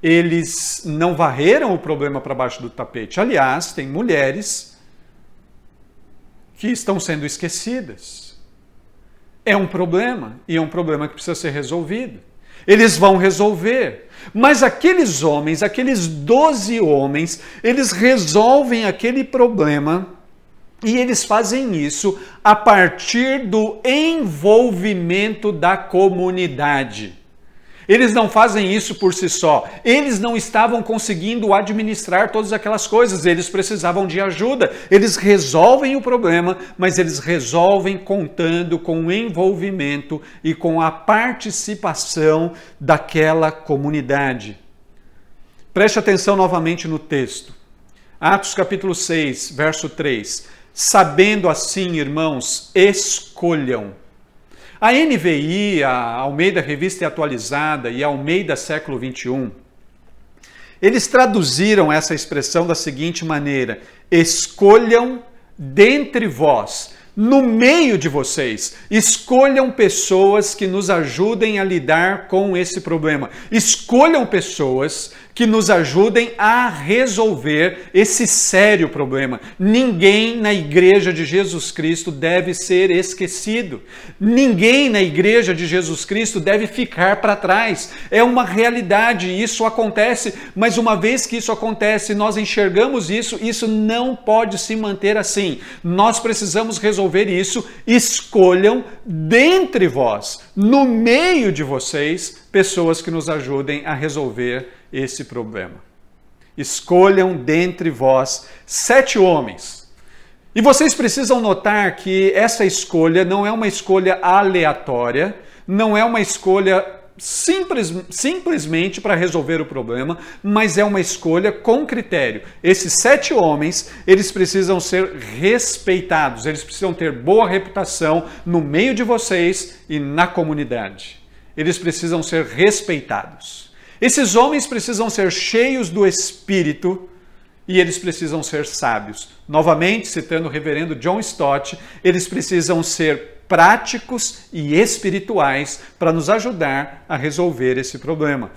Eles não varreram o problema para baixo do tapete. Aliás, tem mulheres que estão sendo esquecidas. É um problema, e é um problema que precisa ser resolvido. Eles vão resolver. Mas aqueles homens, aqueles 12 homens, eles resolvem aquele problema e eles fazem isso a partir do envolvimento da comunidade. Eles não fazem isso por si só. Eles não estavam conseguindo administrar todas aquelas coisas. Eles precisavam de ajuda. Eles resolvem o problema, mas eles resolvem contando com o envolvimento e com a participação daquela comunidade. Preste atenção novamente no texto. Atos capítulo 6, verso 3. Sabendo assim, irmãos, escolham. A NVI, a Almeida Revista Atualizada e a Almeida Século XXI, eles traduziram essa expressão da seguinte maneira: escolham dentre vós, no meio de vocês, escolham pessoas que nos ajudem a lidar com esse problema. Escolham pessoas que nos ajudem a resolver esse sério problema. Ninguém na Igreja de Jesus Cristo deve ser esquecido. Ninguém na Igreja de Jesus Cristo deve ficar para trás. É uma realidade, isso acontece, mas uma vez que isso acontece, nós enxergamos isso, isso não pode se manter assim. Nós precisamos resolver isso. Escolham dentre vós, no meio de vocês, pessoas que nos ajudem a resolver esse problema. Escolham dentre vós 7 homens. E vocês precisam notar que essa escolha não é uma escolha aleatória, não é uma escolha simplesmente para resolver o problema, mas é uma escolha com critério. Esses 7 homens, eles precisam ser respeitados, eles precisam ter boa reputação no meio de vocês e na comunidade. Eles precisam ser respeitados. Esses homens precisam ser cheios do Espírito e eles precisam ser sábios. Novamente, citando o reverendo John Stott, eles precisam ser práticos e espirituais para nos ajudar a resolver esse problema.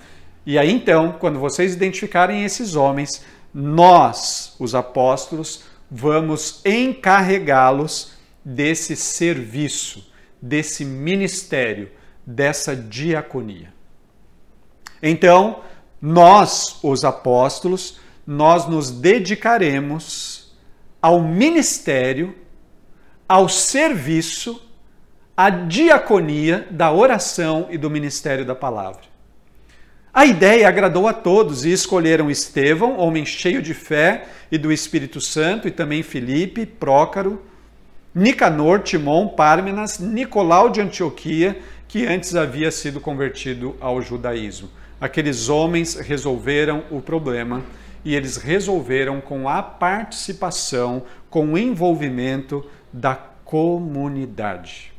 E aí então, quando vocês identificarem esses homens, nós, os apóstolos, vamos encarregá-los desse serviço, desse ministério, dessa diaconia. Então, nós, os apóstolos, nós nos dedicaremos ao ministério, ao serviço, à diaconia da oração e do ministério da palavra. A ideia agradou a todos e escolheram Estevão, homem cheio de fé e do Espírito Santo, e também Filipe, Prócaro, Nicanor, Timon, Pármenas, Nicolau de Antioquia, que antes havia sido convertido ao judaísmo. Aqueles homens resolveram o problema e eles resolveram com a participação, com o envolvimento da comunidade.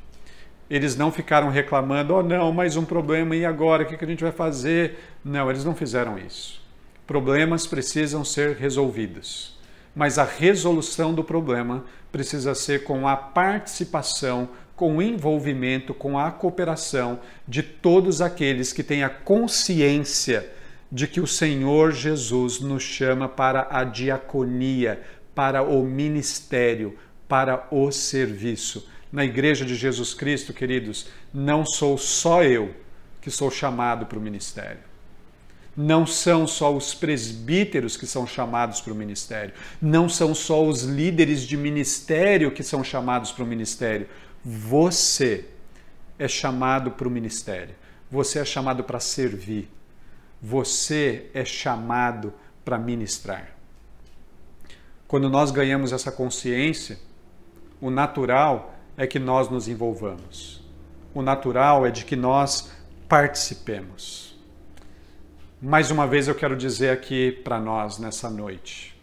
Eles não ficaram reclamando, oh não, mais um problema, e agora, o que a gente vai fazer? Não, eles não fizeram isso. Problemas precisam ser resolvidos, mas a resolução do problema precisa ser com a participação, com o envolvimento, com a cooperação de todos aqueles que têm a consciência de que o Senhor Jesus nos chama para a diaconia, para o ministério, para o serviço. Na Igreja de Jesus Cristo, queridos, não sou só eu que sou chamado para o ministério. Não são só os presbíteros que são chamados para o ministério. Não são só os líderes de ministério que são chamados para o ministério. Você é chamado para o ministério. Você é chamado para servir. Você é chamado para ministrar. Quando nós ganhamos essa consciência, o natural é que nós nos envolvamos. O natural é de que nós participemos. Mais uma vez eu quero dizer aqui para nós nessa noite.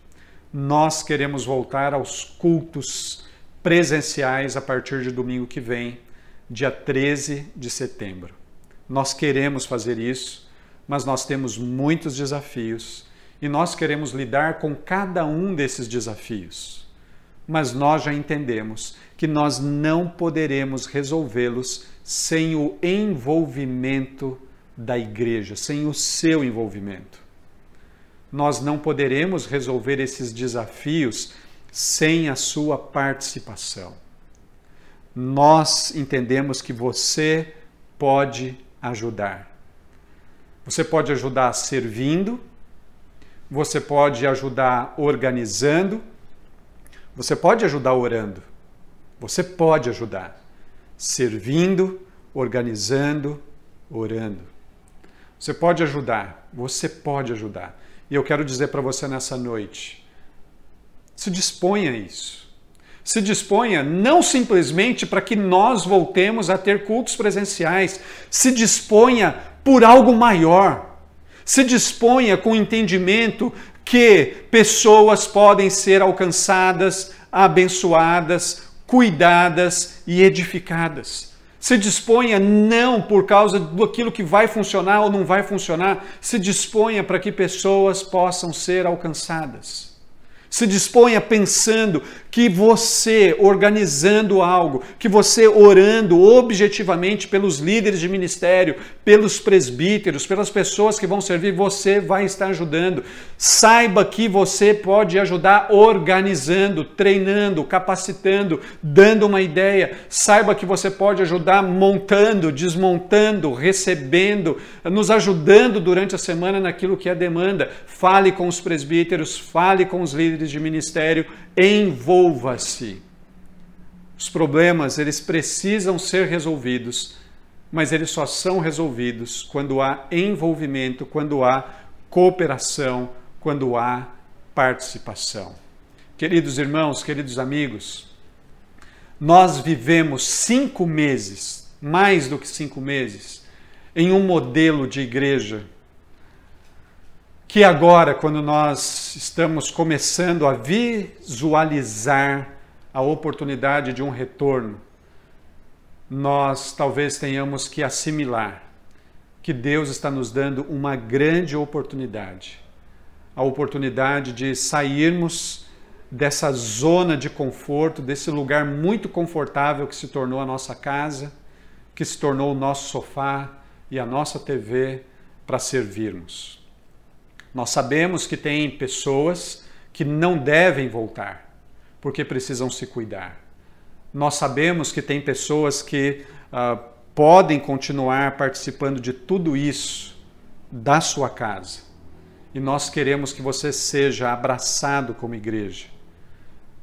Nós queremos voltar aos cultos presenciais a partir de domingo que vem, dia 13 de setembro. Nós queremos fazer isso, mas nós temos muitos desafios e nós queremos lidar com cada um desses desafios. Mas nós já entendemos que nós não poderemos resolvê-los sem o envolvimento da igreja, sem o seu envolvimento. Nós não poderemos resolver esses desafios sem a sua participação. Nós entendemos que você pode ajudar. Você pode ajudar servindo, você pode ajudar organizando, você pode ajudar orando, você pode ajudar servindo, organizando, orando. Você pode ajudar, você pode ajudar. E eu quero dizer para você nessa noite, se disponha a isso. Se disponha não simplesmente para que nós voltemos a ter cultos presenciais, se disponha por algo maior. Se disponha com o entendimento que pessoas podem ser alcançadas, abençoadas, cuidadas e edificadas. Se disponha não por causa daquilo que vai funcionar ou não vai funcionar, se disponha para que pessoas possam ser alcançadas. Se disponha pensando que você, organizando algo, que você orando objetivamente pelos líderes de ministério, pelos presbíteros, pelas pessoas que vão servir, você vai estar ajudando. Saiba que você pode ajudar organizando, treinando, capacitando, dando uma ideia. Saiba que você pode ajudar montando, desmontando, recebendo, nos ajudando durante a semana naquilo que é demanda. Fale com os presbíteros, fale com os líderes de ministério, envolva-se. Os problemas, eles precisam ser resolvidos, mas eles só são resolvidos quando há envolvimento, quando há cooperação, quando há participação. Queridos irmãos, queridos amigos, nós vivemos 5 meses, mais do que 5 meses, em um modelo de igreja que agora, quando nós estamos começando a visualizar a oportunidade de um retorno, nós talvez tenhamos que assimilar que Deus está nos dando uma grande oportunidade. A oportunidade de sairmos dessa zona de conforto, desse lugar muito confortável que se tornou a nossa casa, que se tornou o nosso sofá e a nossa TV para servirmos. Nós sabemos que tem pessoas que não devem voltar, porque precisam se cuidar. Nós sabemos que tem pessoas que podem continuar participando de tudo isso da sua casa. E nós queremos que você seja abraçado como igreja.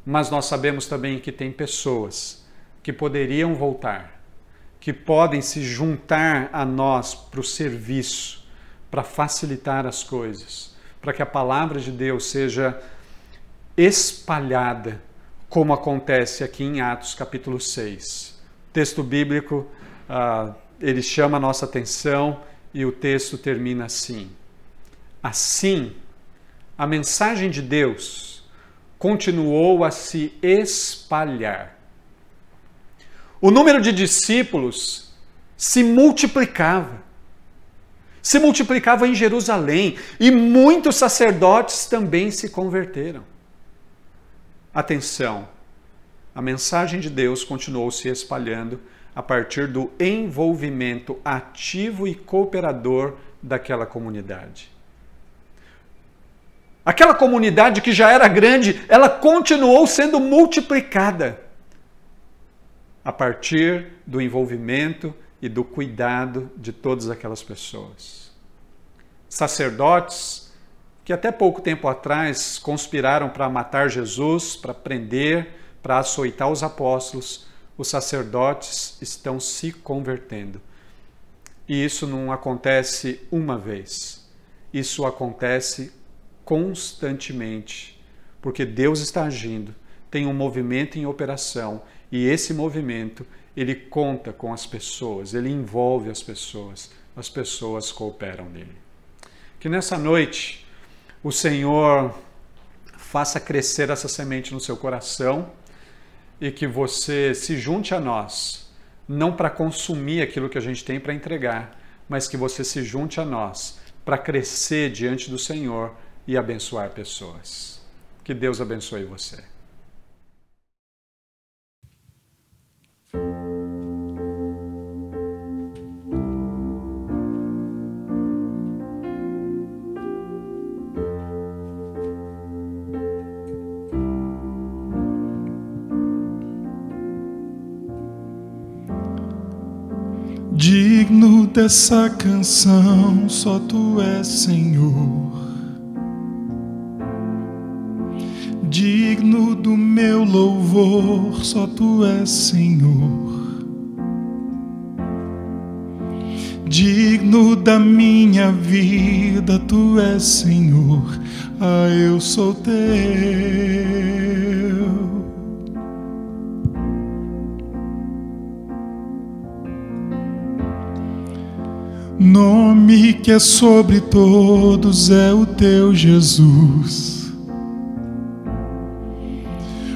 Mas nós sabemos também que tem pessoas que poderiam voltar, que podem se juntar a nós para o serviço, para facilitar as coisas, para que a palavra de Deus seja espalhada, como acontece aqui em Atos capítulo 6. O texto bíblico, ele chama a nossa atenção e o texto termina assim. Assim, a mensagem de Deus continuou a se espalhar. O número de discípulos se multiplicava. Se multiplicava em Jerusalém e muitos sacerdotes também se converteram. Atenção, a mensagem de Deus continuou se espalhando a partir do envolvimento ativo e cooperador daquela comunidade. Aquela comunidade que já era grande, ela continuou sendo multiplicada a partir do envolvimento e do cuidado de todas aquelas pessoas. Sacerdotes que até pouco tempo atrás conspiraram para matar Jesus, para prender, para açoitar os apóstolos, os sacerdotes estão se convertendo. E isso não acontece uma vez, isso acontece constantemente, porque Deus está agindo, tem um movimento em operação, e esse movimento ele conta com as pessoas, ele envolve as pessoas cooperam nele. Que nessa noite o Senhor faça crescer essa semente no seu coração e que você se junte a nós, não para consumir aquilo que a gente tem para entregar, mas que você se junte a nós para crescer diante do Senhor e abençoar pessoas. Que Deus abençoe você. Digno dessa canção, só Tu és, Senhor. Digno do meu louvor, só Tu és, Senhor. Digno da minha vida, Tu és, Senhor. Eu sou Teu. Nome que é sobre todos é o Teu, Jesus.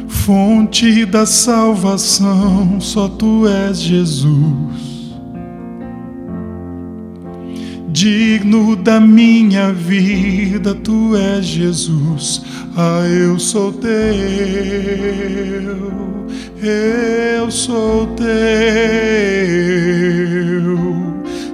Fonte da salvação, só Tu és, Jesus. Digno da minha vida, Tu és, Jesus. Eu sou Teu, eu sou Teu.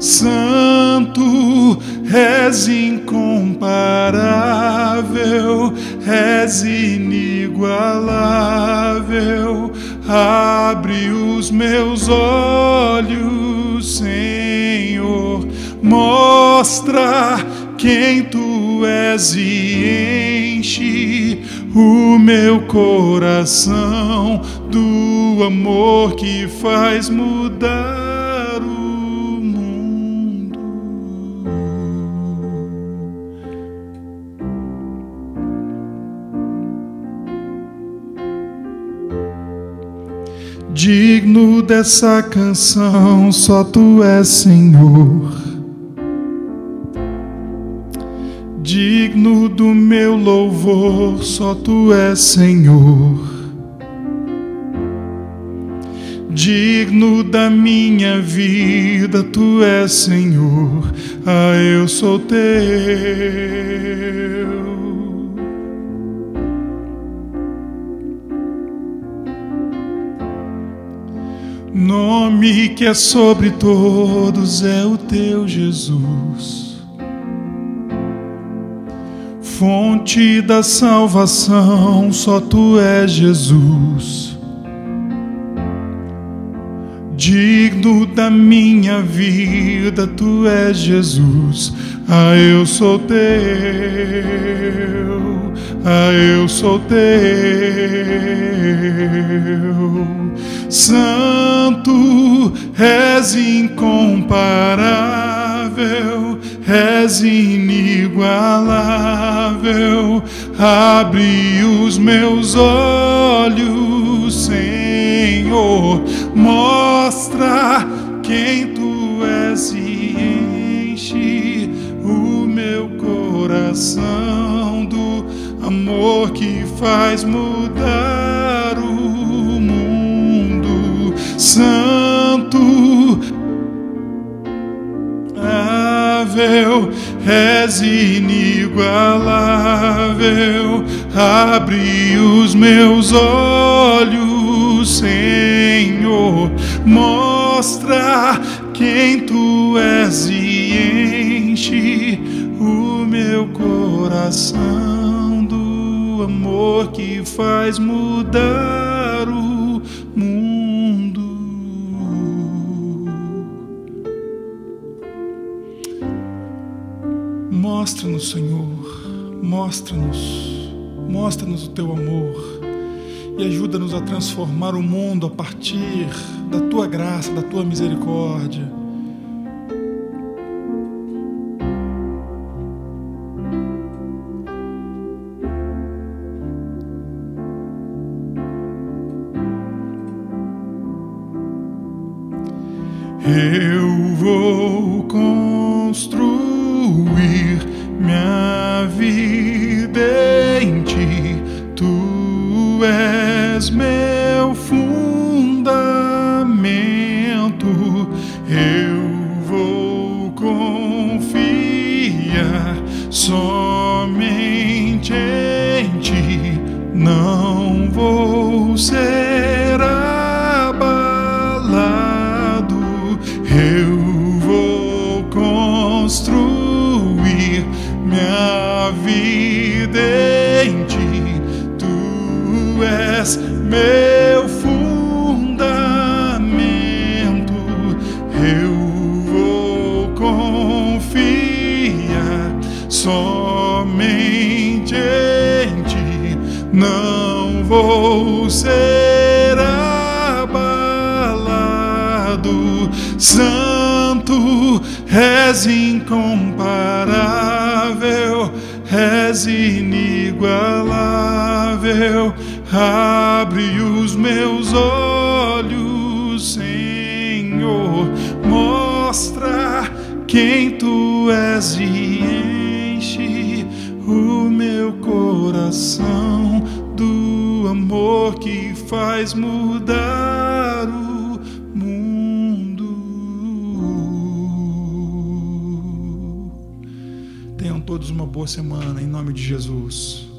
Santo, és incomparável, és inigualável. Abre os meus olhos, Senhor, mostra quem Tu és e enche o meu coração do amor que faz mudar o Digno dessa canção, só Tu és Senhor. Digno do meu louvor, só Tu és Senhor. Digno da minha vida, Tu és Senhor. Ah, eu sou Teu. Nome que é sobre todos é o Teu, Jesus. Fonte da salvação, só Tu és, Jesus. Digno da minha vida, Tu és, Jesus. Ah, eu sou Teu. Ah, eu sou Teu. Santo, és incomparável, és inigualável. Abre os meus olhos, Senhor, mostra quem Tu és e enche o meu coração do amor que faz mudar o mundo. Santo, és inigualável. Abre os meus olhos, Senhor, mostra quem Tu és e enche o meu coração do amor que faz mudar o mundo. Mostra-nos, Senhor, mostra-nos o Teu amor e ajuda-nos a transformar o mundo a partir da Tua graça, da Tua misericórdia. Eu vou construir minha vida em Ti. Tu és meu fundamento. Eu vou confiar somente em Ti. Não vou ser abalado. Eu vou construir minha vida em Ti. Tu és meu fundamento. Eu vou confiar somente em Ti. Não vou ser abalado. Santo, és incomparável, és inigualável. Abre os meus olhos, Senhor, mostra quem Tu és e enche o meu coração do amor que faz mudar o mundo. Tenham todos uma boa semana, em nome de Jesus.